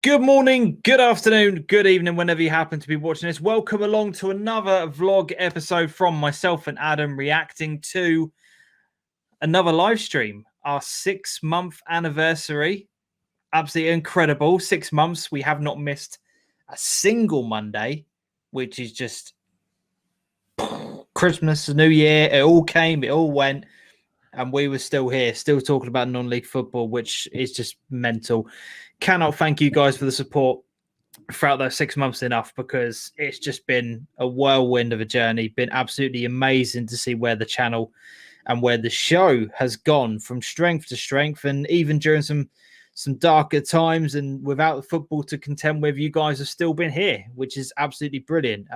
Good morning, good afternoon, good evening, whenever you happen to be watching this. Welcome along to another vlog episode from myself and Adam reacting to another live stream, our 6-month anniversary. Absolutely incredible. 6 months. We have not missed a single Monday, which is just Christmas, New Year. It all came, it all went, and we were still here, still talking about non-league football, which is just mental. Cannot thank you guys for the support throughout those 6 months enough, because it's just been a whirlwind of a journey. Been absolutely amazing to see where the channel and where the show has gone from strength to strength, and even during some darker times and without the football to contend with, you guys have still been here, which is absolutely brilliant.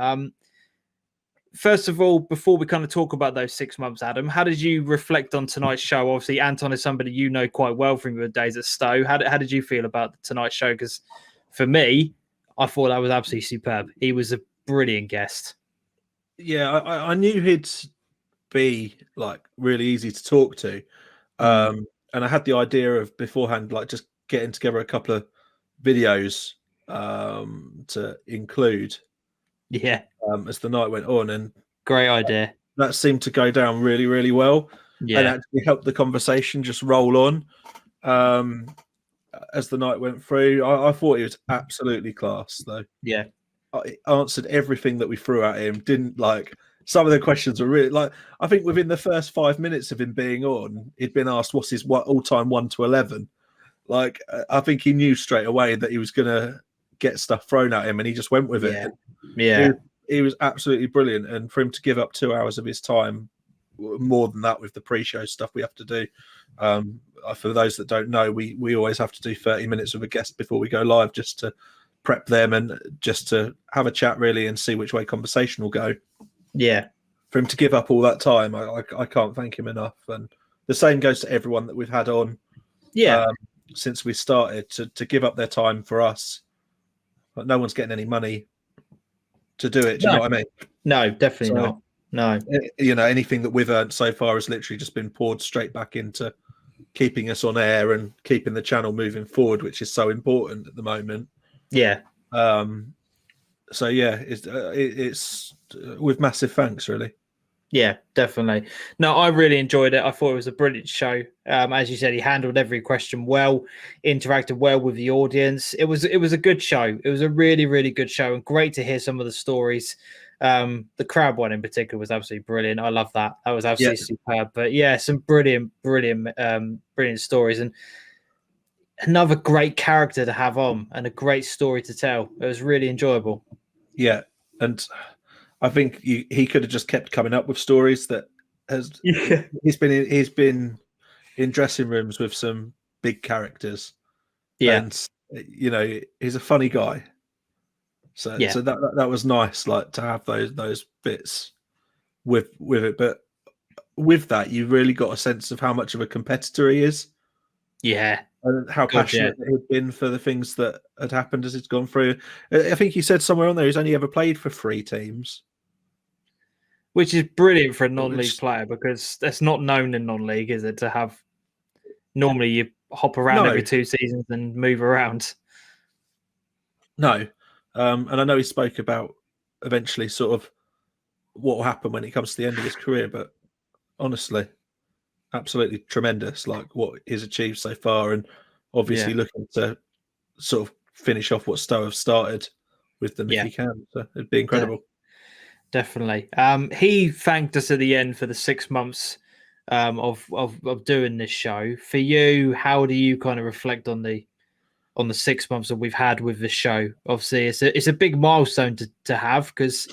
First of all, before we kind of talk about those 6 months, Adam, how did you reflect on tonight's show? Obviously, Anton is somebody you know quite well from your days at Stowe. How did you feel about tonight's show? Because for me, I thought that was absolutely superb. He was a brilliant guest. Yeah, I knew he'd be like really easy to talk to. And I had the idea of beforehand, like just getting together a couple of videos to include. Yeah. As the night went on, and great idea. That seemed to go down really, really well. Yeah. And actually helped the conversation just roll on. As the night went through, I thought he was absolutely class, though. Yeah. He answered everything that we threw at him. Didn't like some of the questions were really like, I think within the first 5 minutes of him being on, he'd been asked what's his all-time 1 to 11. Like, I think he knew straight away that he was going to get stuff thrown at him, and he just went with it. Yeah. He was absolutely brilliant. And for him to give up 2 hours of his time, more than that with the pre-show stuff we have to do. For those that don't know, we always have to do 30 minutes with a guest before we go live, just to prep them and just to have a chat really and see which way conversation will go. Yeah. For him to give up all that time, I can't thank him enough. And the same goes to everyone that we've had on. Yeah. Since we started to give up their time for us. Like, no one's getting any money to do it. Do you know what I mean? No, definitely not. No. You know, anything that we've earned so far has literally just been poured straight back into keeping us on air and keeping the channel moving forward, which is so important at the moment. Yeah. So yeah, it's with massive thanks, really. Yeah, definitely. No, I really enjoyed it. I thought it was a brilliant show. As you said, he handled every question well, interacted well with the audience. It was a good show. It was a really, really good show, and great to hear some of the stories. The crab one in particular was absolutely brilliant. I love that. That was absolutely superb. But yeah, some brilliant stories, and another great character to have on, and a great story to tell. It was really enjoyable. Yeah, and I think he could have just kept coming up with stories that he's been in dressing rooms with some big characters. Yeah, and you know, he's a funny guy. So that was nice, like to have those bits with it. But with that, you really got a sense of how much of a competitor he is. Yeah. And how passionate he'd been for the things that had happened as it's gone through. I think he said somewhere on there he's only ever played for 3 teams. Which is brilliant for a non-league player, because that's not known in non-league, is it? To have, normally you hop around every 2 seasons and move around. No. And I know he spoke about eventually sort of what will happen when it comes to the end of his career, but honestly, absolutely tremendous, like what he's achieved so far, and obviously looking to sort of finish off what Stowe have started with them if he can. So it'd be incredible. Definitely. He thanked us at the end for the 6 months of doing this show. For you, how do you kind of reflect on the 6 months that we've had with the show? Obviously, it's a big milestone to have, because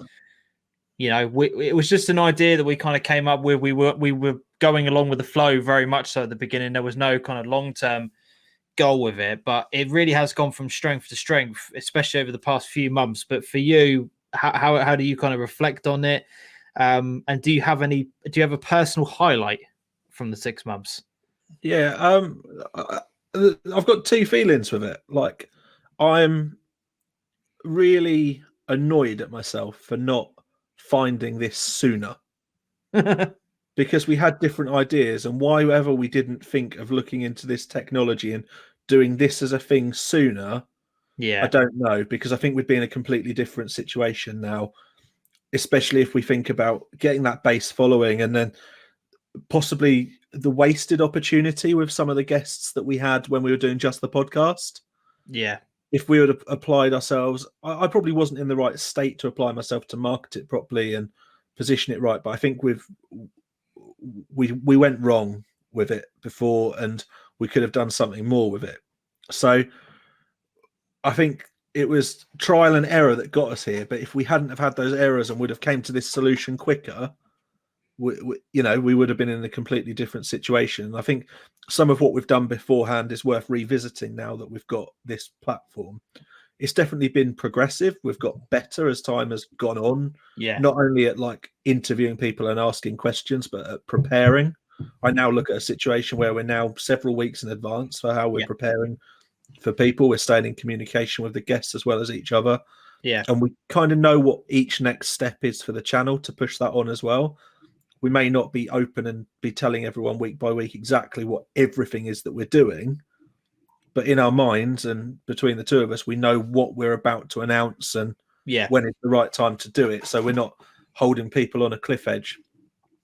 you know, it was just an idea that we kind of came up with. We were going along with the flow very much so at the beginning. There was no kind of long-term goal with it, but it really has gone from strength to strength, especially over the past few months. But for you, how do you kind of reflect on it? And do you have a personal highlight from the 6 months? Yeah, I've got 2 feelings with it. Like, I'm really annoyed at myself for not finding this sooner. Because we had different ideas, and why ever we didn't think of looking into this technology and doing this as a thing sooner Yeah. I don't know, because I think we'd be in a completely different situation now, especially if we think about getting that base following and then possibly the wasted opportunity with some of the guests that we had when we were doing just the podcast. Yeah. If we would have applied ourselves, I probably wasn't in the right state to apply myself to market it properly and position it right. But I think we went wrong with it before, and we could have done something more with it. So I think it was trial and error that got us here. But if we hadn't have had those errors and would have came to this solution quicker, we would have been in a completely different situation. I think some of what we've done beforehand is worth revisiting now that we've got this platform. It's definitely been progressive. We've got better as time has gone on. Yeah. Not only at like interviewing people and asking questions, but at preparing. I now look at a situation where we're now several weeks in advance for how we're preparing for people. We're staying in communication with the guests as well as each other. Yeah. And we kind of know what each next step is for the channel to push that on as well. We may not be open and be telling everyone week by week exactly what everything is that we're doing, but in our minds and between the two of us, we know what we're about to announce and when it's the right time to do it. So we're not holding people on a cliff edge.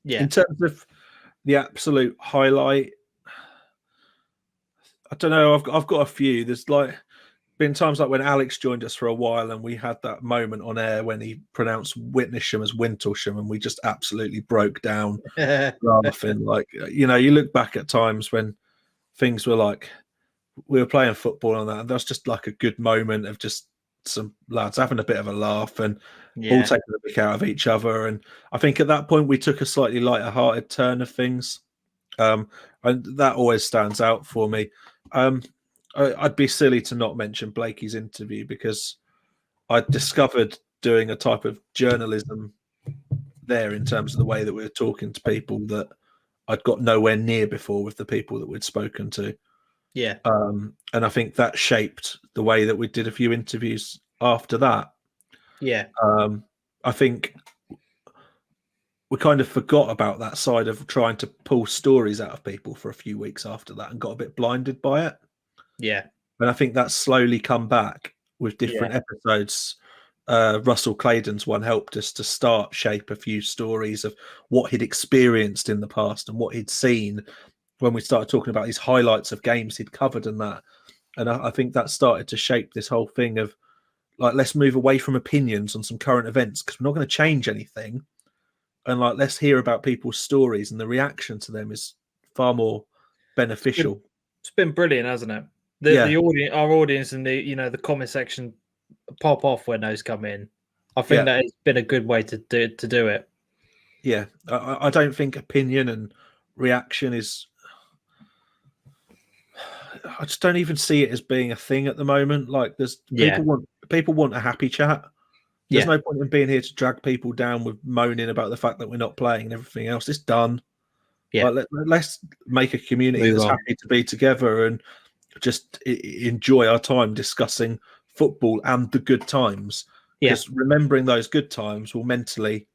Yeah. In terms of the absolute highlight, I don't know. I've got a few. There's like been times like when Alex joined us for a while and we had that moment on air when he pronounced Witnesham as Wintlesham and we just absolutely broke down laughing. Like, you look back at times when things were like, we were playing football on that, and that's just like a good moment of just some lads having a bit of a laugh and all taking the pick out of each other. And I think at that point we took a slightly lighter hearted turn of things. And that always stands out for me. I'd be silly to not mention Blakey's interview because I discovered doing a type of journalism there in terms of the way that we were talking to people that I'd got nowhere near before with the people that we'd spoken to. Yeah. And I think that shaped the way that we did a few interviews after that. Yeah. I think we kind of forgot about that side of trying to pull stories out of people for a few weeks after that and got a bit blinded by it. Yeah. And I think that's slowly come back with different episodes. Russell Claydon's one helped us to start shape a few stories of what he'd experienced in the past and what he'd seen when we started talking about these highlights of games he'd covered and that. And I think that started to shape this whole thing of like, let's move away from opinions on some current events because we're not going to change anything. And like, let's hear about people's stories, and the reaction to them is far more beneficial. It's been brilliant, hasn't it? The audience, our audience, and the comment section pop off when those come in. I think that it's been a good way to do it. Yeah, I don't think opinion and reaction is. I just don't even see it as being a thing at the moment. Like, there's people want a happy chat. There's no point in being here to drag people down with moaning about the fact that we're not playing and everything else. It's done. Yeah, like, let's make a community that's happy to be together and just enjoy our time discussing football and the good times. Because remembering those good times will mentally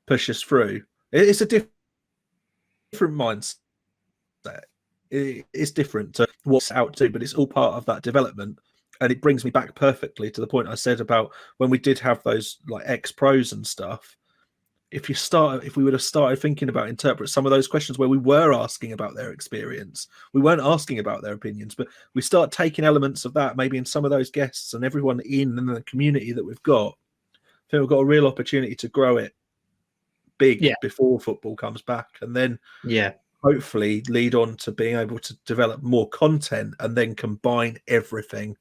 push us through. It's a different mindset. It's different to what's out to, but it's all part of that development. And it brings me back perfectly to the point I said about when we did have those like ex-pros and stuff. If we would have started thinking about interpret some of those questions where we were asking about their experience, we weren't asking about their opinions, but we start taking elements of that maybe in some of those guests and everyone in the community that we've got. I think we've got a real opportunity to grow it big before football comes back, and then hopefully lead on to being able to develop more content and then combine everything.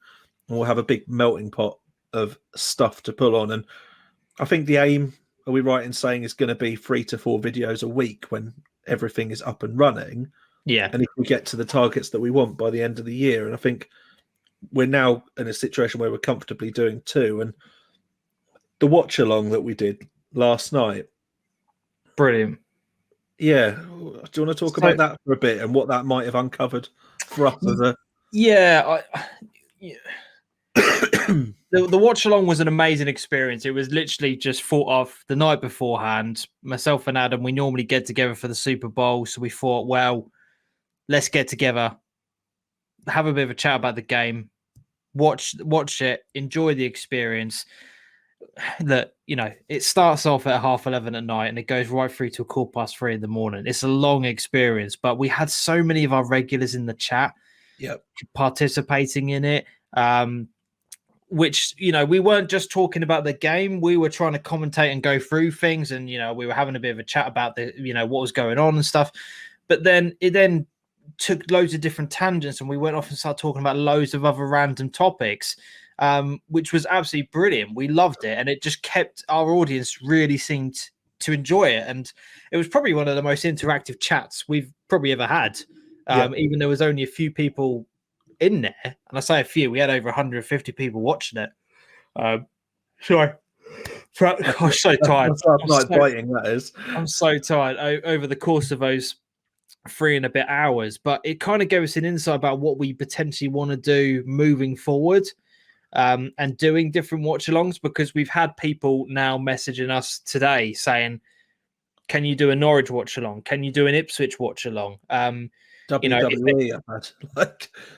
And we'll have a big melting pot of stuff to pull on. And I think the aim, are we right in saying, is going to be 3 to 4 videos a week when everything is up and running? Yeah. And if we get to the targets that we want by the end of the year, and I think we're now in a situation where we're comfortably doing 2. And the watch along that we did last night, brilliant. Yeah. Do you want to talk about that for a bit and what that might have uncovered for us as a... The watch along was an amazing experience. It was literally just thought of the night beforehand. Myself and Adam, we normally get together for the Super Bowl, so we thought, well, let's get together, have a bit of a chat about the game, watch it, enjoy the experience. That, it starts off at 11:30 at night and it goes right through to 3:15 in the morning. It's a long experience, but we had so many of our regulars in the chat participating in it. Which, we weren't just talking about the game. We were trying to commentate and go through things, and we were having a bit of a chat about what was going on and stuff. But then it took loads of different tangents, and we went off and started talking about loads of other random topics, which was absolutely brilliant. We loved it, and it just kept our audience really seemed to enjoy it. And it was probably one of the most interactive chats we've probably ever had. Even there was only a few people in there, and I say a few, we had over 150 people watching it. Sorry, I'm so tired. I'm so tired over the course of those 3 and a bit hours, but it kind of gave us an insight about what we potentially want to do moving forward, and doing different watch-alongs, because we've had people now messaging us today saying, can you do a Norwich watch-along? Can you do an Ipswich watch-along? WWE,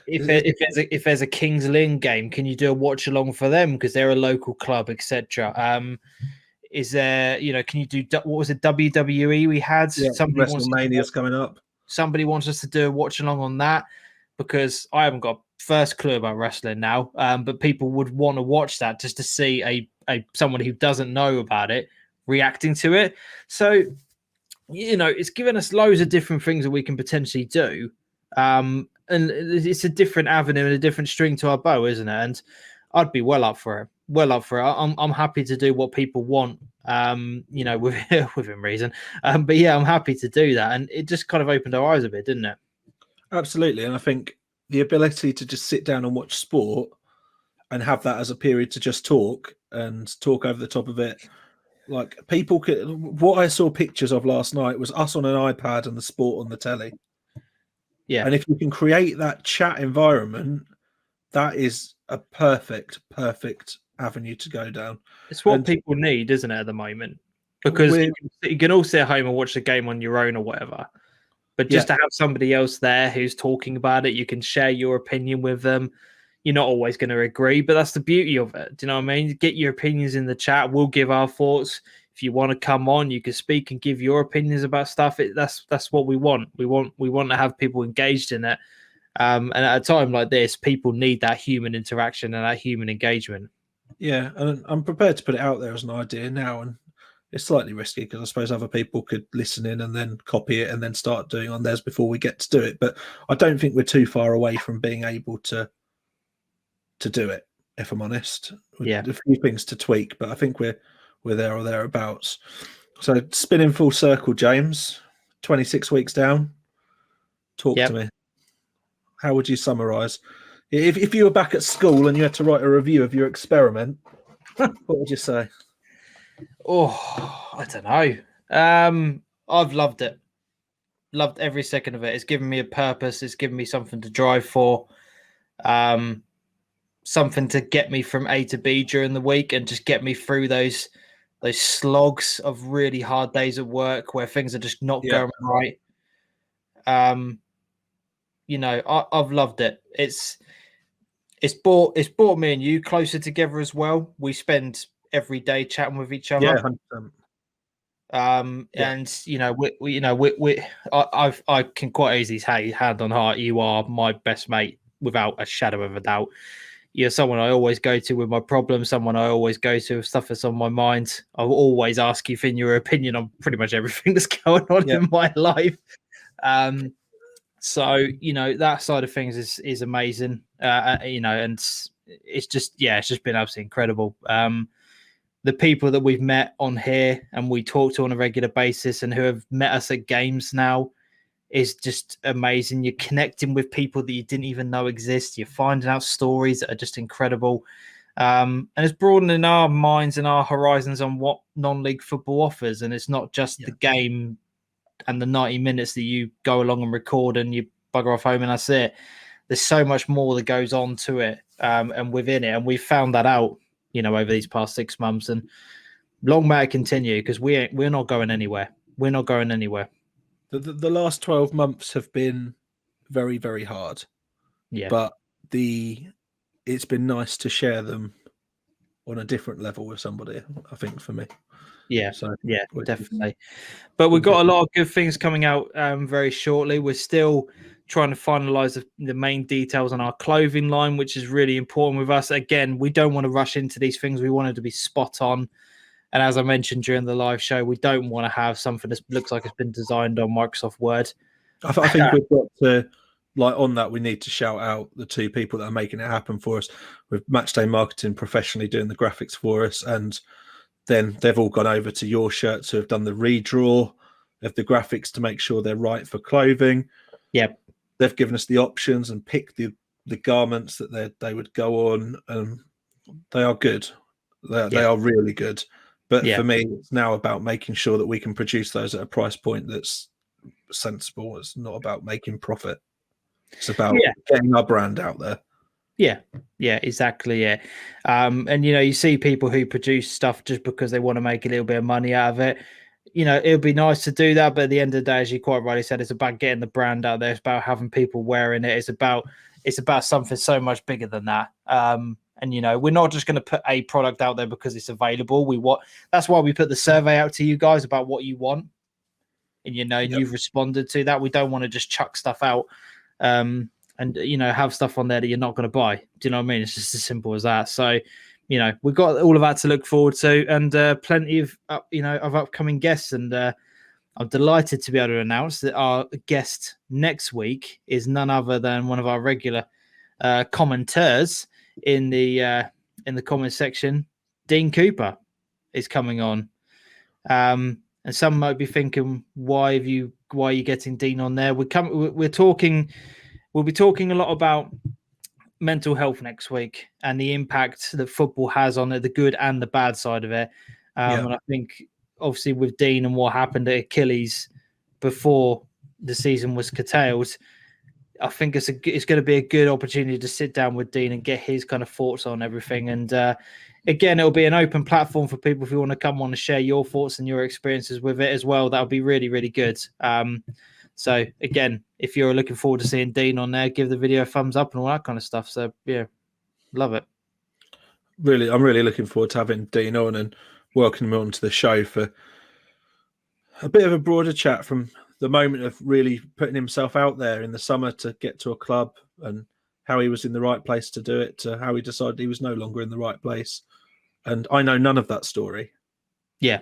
if there's a Kings Lynn game, can you do a watch along for them because they're a local club, etc. Is there, can you do, what was it, WWE we had? WrestleMania's coming up. Somebody wants us to do a watch along on that, because I haven't got first clue about wrestling now, but people would want to watch that just to see a someone who doesn't know about it reacting to it. So it's given us loads of different things that we can potentially do. And it's a different avenue and a different string to our bow, isn't it? And I'd be well up for it. I'm happy to do what people want, within reason. But yeah, I'm happy to do that. And it just kind of opened our eyes a bit, didn't it? Absolutely. And I think the ability to just sit down and watch sport and have that as a period to just talk over the top of it. Like, people could, what I saw pictures of last night was us on an iPad and the sport on the telly. Yeah. And if you can create that chat environment, that is a perfect avenue to go down. It's what people need, isn't it, at the moment? Because you can all sit at home and watch the game on your own or whatever. But just to have somebody else there who's talking about it, you can share your opinion with them. You're not always going to agree, but that's the beauty of it. Do you know what I mean? Get your opinions in the chat. We'll give our thoughts. If you want to come on, you can speak and give your opinions about stuff. That's what we want. We want to have people engaged in it. And at a time like this, people need that human interaction and that human engagement. Yeah, and I'm prepared to put it out there as an idea now, and it's slightly risky because I suppose other people could listen in and then copy it and then start doing on theirs before we get to do it. But I don't think we're too far away from being able to do it, if I'm honest. Yeah, a few things to tweak, but I think we're there or thereabouts. So spinning full circle, James, 26 weeks down. Talk to me. How would you summarize? If you were back at school and you had to write a review of your experiment, what would you say? Oh, I don't know. I've loved it. Loved every second of it. It's given me a purpose. It's given me something to drive for. Something to get me from A to B during the week and just get me through those slogs of really hard days at work where things are just not going right. I've loved it. It's brought me and you closer together as well. We spend every day chatting with each other. Yeah, 100%. And I can quite easily say, hand on heart, you are my best mate without a shadow of a doubt. You're someone I always go to with my problems, someone I always go to with stuff that's on my mind. I will always ask you for your opinion on pretty much everything that's going on in my life. So, that side of things is amazing. And it's just been absolutely incredible. The people that we've met on here and we talk to on a regular basis and who have met us at games now is just amazing. You're connecting with people that you didn't even know exist. You're finding out stories that are just incredible. And it's broadening our minds and our horizons on what non-league football offers. And it's not just the game and the 90 minutes that you go along and record and you bugger off home and that's it. There's so much more that goes on to it and within it. And we found that out, over these past 6 months. And long may it continue because we're not going anywhere. We're not going anywhere. The last 12 months have been very, very hard. Yeah. But the it's been nice to share them on a different level with somebody, I think, for me. Yeah, So yeah, which is definitely. But we've been got a good. lot of good things coming out very shortly. We're still trying to finalize the main details on our clothing line, which is really important with us. Again, we don't want to rush into these things. We want it to be spot on. And as I mentioned during the live show, we don't want to have something that looks like it's been designed on Microsoft Word. I think we've got to, like, on that, we need to shout out the two people that are making it happen for us, with Matchday Marketing professionally doing the graphics for us, and then they've all gone over to Your Shirts who have done the redraw of the graphics to make sure they're right for clothing. Yep. They've given us the options and picked the garments that they would go on. They are good. They are really good. But for me, it's now about making sure that we can produce those at a price point that's sensible. It's not about making profit. It's about getting our brand out there. Yeah, exactly. Yeah. And you see people who produce stuff just because they want to make a little bit of money out of it. It would be nice to do that, but at the end of the day, as you quite rightly said, it's about getting the brand out there. It's about having people wearing it. It's about something so much bigger than that. And we're not just going to put a product out there because it's available. That's why we put the survey out to you guys about what you want, and you've responded to that. We don't want to just chuck stuff out. And have stuff on there that you're not going to buy. Do you know what I mean? It's just as simple as that. So, we've got all of that to look forward to, and plenty of of upcoming guests. And I'm delighted to be able to announce that our guest next week is none other than one of our regular commenters in the comment section. Dean Cooper is coming on. And some might be thinking, why are you getting Dean on there? We'll be talking a lot about mental health next week and the impact that football has on it, the good and the bad side of it. And I think, obviously, with Dean and what happened at Achilles before the season was curtailed, I think it's going to be a good opportunity to sit down with Dean and get his kind of thoughts on everything. And again, it'll be an open platform for people if you want to come on and share your thoughts and your experiences with it as well. That'll be really, really good. So again, if you're looking forward to seeing Dean on there, give the video a thumbs up and all that kind of stuff. So yeah, love it. Really, I'm really looking forward to having Dean on and welcoming him onto the show for a bit of a broader chat, from the moment of really putting himself out there in the summer to get to a club, and how he was in the right place to do it, to how he decided he was no longer in the right place. And I know none of that story. Yeah.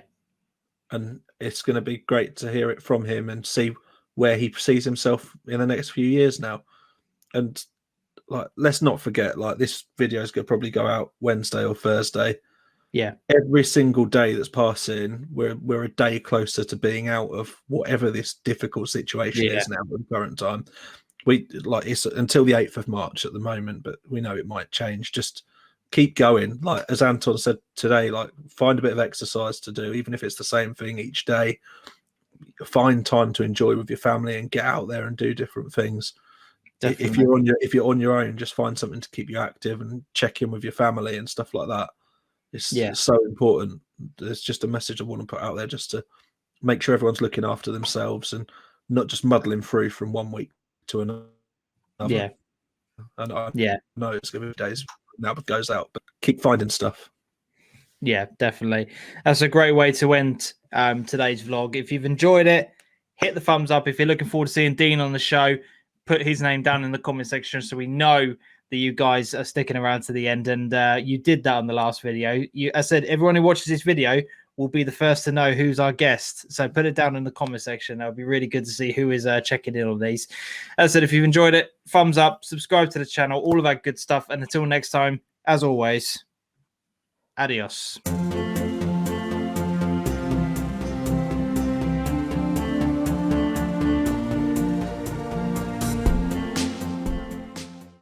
And it's going to be great to hear it from him and see where he sees himself in the next few years now. And let's not forget, this video is going to probably go out Wednesday or Thursday. Yeah. Every single day that's passing, we're a day closer to being out of whatever this difficult situation is now at the current time. It's until the 8th of March at the moment, but we know it might change. Just keep going. As Anton said today, find a bit of exercise to do, even if it's the same thing each day. Find time to enjoy with your family and get out there and do different things. Definitely. If you're on your own, just find something to keep you active and check in with your family and stuff like that. It's so important. There's just a message I want to put out there, just to make sure everyone's looking after themselves and not just muddling through from one week to another. Yeah. And I know it's going to be days now it goes out, but keep finding stuff. Yeah, definitely. That's a great way to end today's vlog. If you've enjoyed it, hit the thumbs up. If you're looking forward to seeing Dean on the show, put his name down in the comment section so we know that you guys are sticking around to the end. And you did that on the last video. I said everyone who watches this video will be the first to know who's our guest. So put it down in the comment section. That would be really good to see who is checking in on these. As I said, if you've enjoyed it, thumbs up, subscribe to the channel, all of that good stuff. And until next time, as always, adios.